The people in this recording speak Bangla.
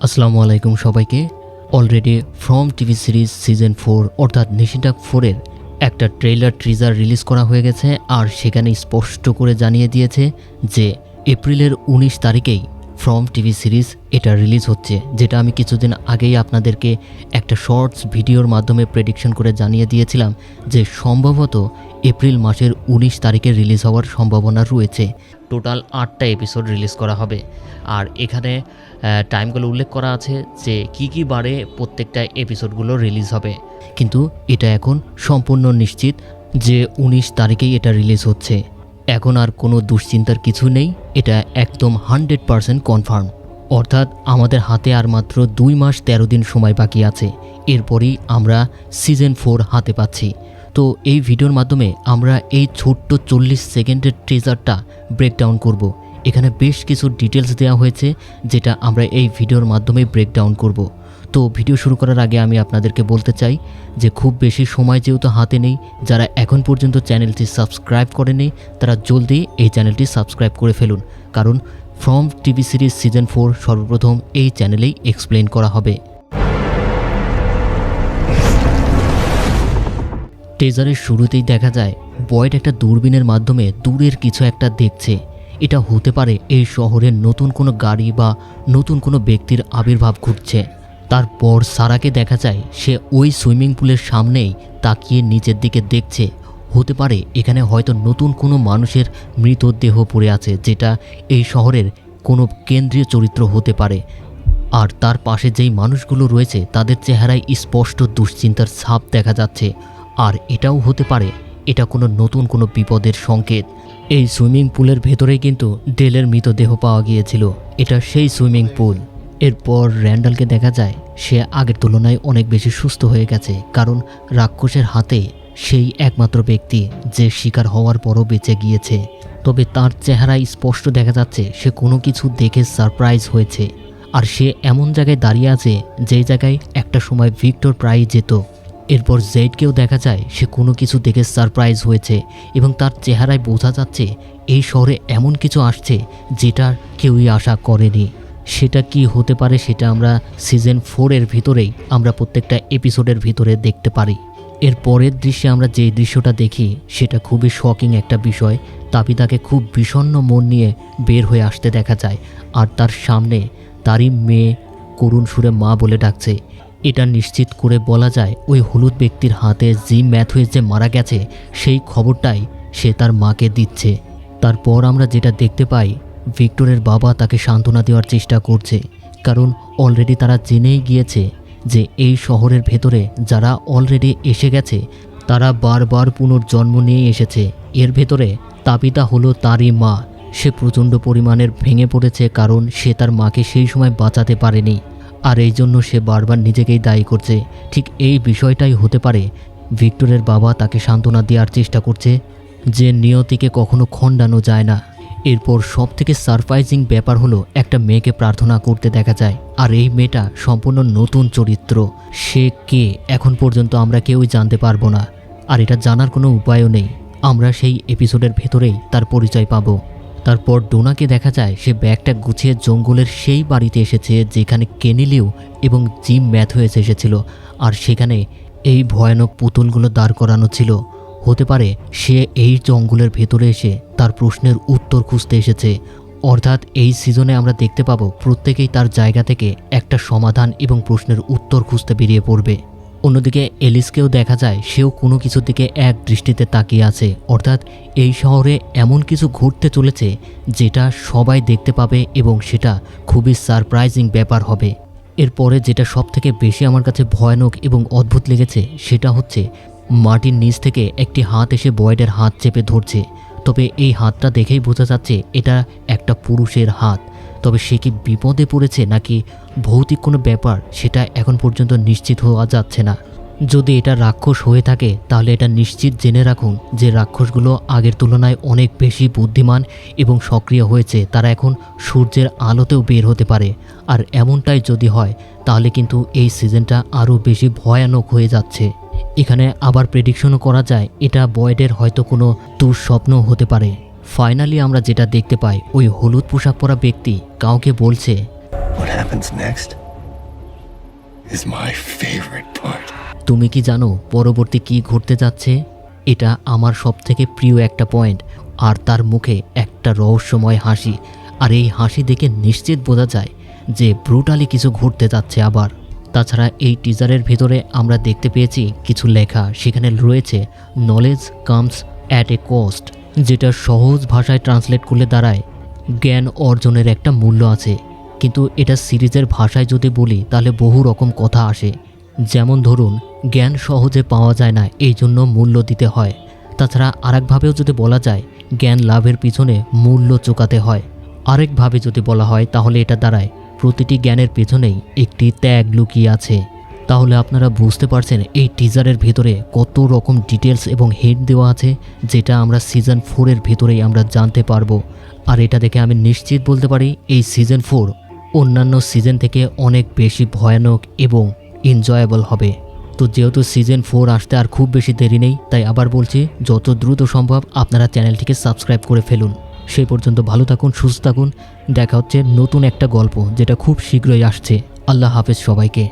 আসসালামু আলাইকুম সবাইকে। Already from TV series season 4 অর্থাৎ নিশিনটাক 4-এর একটা ট্রেলার টিজার রিলিজ করা হয়ে গেছে। আর সেখানে স্পষ্ট করে জানিয়ে দিয়েছে যে এপ্রিলের 19 তারিখেই ফ্রম টিভি সিরিজ এটা রিলিজ হচ্ছে, যেটা আমি কিছুদিন আগেই আপনাদেরকে একটা শর্টস ভিডিওর মাধ্যমে প্রেডিকশন করে জানিয়ে দিয়েছিলাম যে সম্ভবত এপ্রিল মাসের 19 তারিখে রিলিজ হওয়ার সম্ভাবনা রয়েছে। টোটাল 8টা এপিসোড রিলিজ করা হবে। আর এখানে টাইমগুলো উল্লেখ করা আছে যে কী বারে প্রত্যেকটা এপিসোডগুলো রিলিজ হবে, কিন্তু এটা এখন সম্পূর্ণ নিশ্চিত যে 19 তারিখেই এটা রিলিজ হচ্ছে। এখন আর কোনো দুশ্চিন্তার কিছু নেই, এটা একদম 100% কনফার্ম। অর্থাৎ আমাদের হাতে আর মাত্র 2 মাস 13 দিন সময় বাকি আছে, এরপরই আমরা সিজন 4 হাতে পাচ্ছি। তো এই ভিডিওর মাধ্যমে আমরা এই ছোট্ট 40 সেকেন্ডের ট্রেজারটা ব্রেকডাউন করব। এখানে বেশ কিছু ডিটেলস দেওয়া হয়েছে যেটা আমরা এই ভিডিওর মাধ্যমে ব্রেকডাউন করব। তো ভিডিও শুরু করার আগে আমি আপনাদেরকে বলতে চাই যে খুব বেশি সময় যেহেতু হাতে নেই, যারা এখন পর্যন্ত চ্যানেলটি সাবস্ক্রাইব করেনি তারা জলদি এই চ্যানেলটি সাবস্ক্রাইব করে ফেলুন, কারণ ফ্রম টিভি সিরিজ সিজন 4 সর্বপ্রথম এই চ্যানেলেই এক্সপ্লেন করা হবে। টেজারের শুরুতেই দেখা যায় বয়েড একটা দূরবীনের মাধ্যমে দূরের কিছু একটা দেখছে। এটা হতে পারে এই শহরের নতুন কোনো গাড়ি বা নতুন কোনো ব্যক্তির আবির্ভাব ঘটছে। তারপর সারাকে দেখা যায় সে ওই সুইমিং পুলের সামনেই তাকিয়ে নিচের দিকে দেখছে। হতে পারে এখানে হয়তো নতুন কোনো মানুষের মৃতদেহ পড়ে আছে, যেটা এই শহরের কোনো কেন্দ্রীয় চরিত্র হতে পারে। আর তার পাশে যেই মানুষগুলো রয়েছে তাদের চেহারায় স্পষ্ট দুশ্চিন্তার ছাপ দেখা যাচ্ছে। আর এটাও হতে পারে এটা কোনো নতুন কোনো বিপদের সংকেত। এই সুইমিং পুলের ভেতরেই কিন্তু ডেলের মৃতদেহ পাওয়া গিয়েছিল, এটা সেই সুইমিং পুল। এরপর র্যান্ডালকে দেখা যায় সে আগের তুলনায় অনেক বেশি সুস্থ হয়ে গেছে, কারণ রাক্ষসের হাতে সেই একমাত্র ব্যক্তি যে শিকার হওয়ার পরও বেঁচে গিয়েছে। তবে তার চেহারায় স্পষ্ট দেখা যাচ্ছে সে কোনো কিছু দেখে সারপ্রাইজ হয়েছে। আর সে এমন জায়গায় দাঁড়িয়ে আছে যেই জায়গায় একটা সময় ভিক্টর প্রায়ই যেত। এরপর জেডকেও দেখা যায় সে কোনো কিছু দেখে সারপ্রাইজ হয়েছে এবং তার চেহারায় বোঝা যাচ্ছে এই শহরে এমন কিছু আসছে যেটা কেউই আশা করেনি। সেটা কি হতে পারে সেটা আমরা সিজন 4-এর ভিতরেই আমরা প্রত্যেকটা এপিসোডের ভিতরে দেখতে পারি। এর পরের দৃশ্যে আমরা যে দৃশ্যটা দেখি সেটা খুবই শকিং একটা বিষয়। তাবিতাকে খুব বিষণ্ণ মন নিয়ে বের হয়ে আসতে দেখা যায়, আর তার সামনে তারই মেয়ে করুণ সুরে মা বলে ডাকছে। এটা নিশ্চিত করে বলা যায় ওই হলুদ ব্যক্তির হাতে জিম ম্যাথুয়েজ যে মারা গেছে সেই খবরটাই সে তার মাকে দিচ্ছে। তারপর আমরা যেটা দেখতে পাই ভিক্টরের বাবা তাকে সান্ত্বনা দেওয়ার চেষ্টা করছে, কারণ অলরেডি তারা জেনেই গিয়েছে যে এই শহরের ভেতরে যারা অলরেডি এসে গেছে তারা বারবার পুনর্জন্ম নিয়ে এসেছে। এর ভেতরে তাবিতা হলো তারই মা। সে প্রচণ্ড পরিমাণের ভেঙে পড়েছে, কারণ সে তার মাকে সেই সময় বাঁচাতে পারেনি, আর এই জন্য সে বারবার নিজেকেই দায়ী করছে। ঠিক এই বিষয়টাই হতে পারে ভিক্টরের বাবা তাকে সান্ত্বনা দেওয়ার চেষ্টা করছে যে নিয়তিকে কখনো খণ্ডানো যায় না। এরপর সবথেকে সারপ্রাইজিং ব্যাপার হলো একটা মেয়েকে প্রার্থনা করতে দেখা যায়, আর এই মেয়েটা সম্পূর্ণ নতুন চরিত্র। সে কে এখন পর্যন্ত আমরা কেউই জানতে পারবো না, আর এটা জানার কোনো উপায়ও নেই। আমরা সেই এপিসোডের ভেতরেই তার পরিচয় পাবো। তারপর ডোনাকে দেখা যায় সে ব্যাগটা গুছিয়ে জঙ্গলের সেই বাড়িতে এসেছে যেখানে কেনিলিউ এবং জিম ম্যাথুয়েজ এসেছিল, আর সেখানে এই ভয়ানক পুতুলগুলো দাঁড় করানো ছিল। হতে পারে সে এই জঙ্গলের ভেতরে এসে তার প্রশ্নের উত্তর খুঁজতে এসেছে। অর্থাৎ এই সিজনে আমরা দেখতে পাবো প্রত্যেকেই তার জায়গা থেকে একটা সমাধান এবং প্রশ্নের উত্তর খুঁজতে বেরিয়ে পড়বে। অন্যদিকে এলিসকেও দেখা যায় সেও কোনো কিছুর দিকে এক দৃষ্টিতে তাকিয়ে আছে। অর্থাৎ এই শহরে এমন কিছু ঘটতে চলেছে যেটা সবাই দেখতে পাবে এবং সেটা খুবই সারপ্রাইজিং ব্যাপার হবে। এরপরে যেটা সবথেকে বেশি আমার কাছে ভয়ানক এবং অদ্ভুত লেগেছে সেটা হচ্ছে মাটির নিচ থেকে একটি হাত এসে বয়েডের হাত চেপে ধরছে। তবে এই হাতটা দেখেই বোঝা যাচ্ছে এটা একটা পুরুষের হাত। তবে সে কি বিপদে পড়েছে নাকি ভৌতিক কোনো ব্যাপার সেটা এখন পর্যন্ত নিশ্চিত হওয়া যাচ্ছে না। যদি এটা রাক্ষস হয়ে থাকে তাহলে এটা নিশ্চিত জেনে রাখুন যে রাক্ষসগুলো আগের তুলনায় অনেক বেশি বুদ্ধিমান এবং সক্রিয় হয়েছে। তারা এখন সূর্যের আলোতেও বের হতে পারে, আর এমনটাই যদি হয় তাহলে কিন্তু এই সিজনটা আরও বেশি ভয়ানক হয়ে যাচ্ছে। এখানে আবার প্রেডিকশনও করা যায় এটা বয়েডের হয়তো কোনো দুঃস্বপ্ন হতে পারে। ফাইনালি আমরা যেটা দেখতে পাই ওই হলুদ পোশাক পরা ব্যক্তি কাউকে বলছে, What happens next is my favorite part. তুমি কি জানো পরবর্তী কি ঘটতে যাচ্ছে? এটা আমার সবথেকে প্রিয় একটা পয়েন্ট, আর তার মুখে একটা রহস্যময় হাসি, আর এই হাসি দেখে নিশ্চিত বোঝা যায় যে ব্রুটালি কিছু ঘটতে যাচ্ছে আবার। তাছাড়া এই টিজারের ভেতরে আমরা দেখতে পেয়েছি কিছু লেখা, সেখানে রয়েছে knowledge comes at a cost, যেটা সহজ ভাষায় ট্রান্সলেট করলে দাঁড়ায় জ্ঞান অর্জনের একটা মূল্য আছে। কিন্তু এটা সিরিজের ভাষায় যদি বলি তাহলে বহু রকম কথা আসে, যেমন ধরুন জ্ঞান সহজে পাওয়া যায় না, এই জন্য মূল্য দিতে হয়। তাছাড়া আরেকভাবেও যদি বলা যায় জ্ঞান লাভের পিছনে মূল্য চোকাতে হয়। আরেকভাবে যদি বলা হয় তাহলে এটা দাঁড়ায় প্রতিটি জ্ঞানের পেছনেই একটি ত্যাগ লুকিয়ে আছে। তাহলে আপনারা বুঝতে পারছেন এই টিজারের ভেতরে কত রকম ডিটেলস এবং হিন্ট দেওয়া আছে, যেটা আমরা সিজন 4-এর ভেতরেই আমরা জানতে পারবো। আর এটা দেখে আমি নিশ্চিত বলতে পারি এই সিজন 4 অন্যান্য সিজন থেকে অনেক বেশি ভয়ানক এবং এনজয়েবল হবে। তো যেহেতু সিজন 4 আসতে আর খুব বেশি দেরি নেই, তাই আবার বলছি যত দ্রুত সম্ভব আপনারা চ্যানেলটিকে সাবস্ক্রাইব করে ফেলুন। সেই পর্যন্ত ভালো থাকুন, সুস্থ থাকুন। দেখা হচ্ছে নতুন একটা গল্প যেটা খুব শীঘ্রই আসছে। আল্লাহ হাফেজ সবাইকে।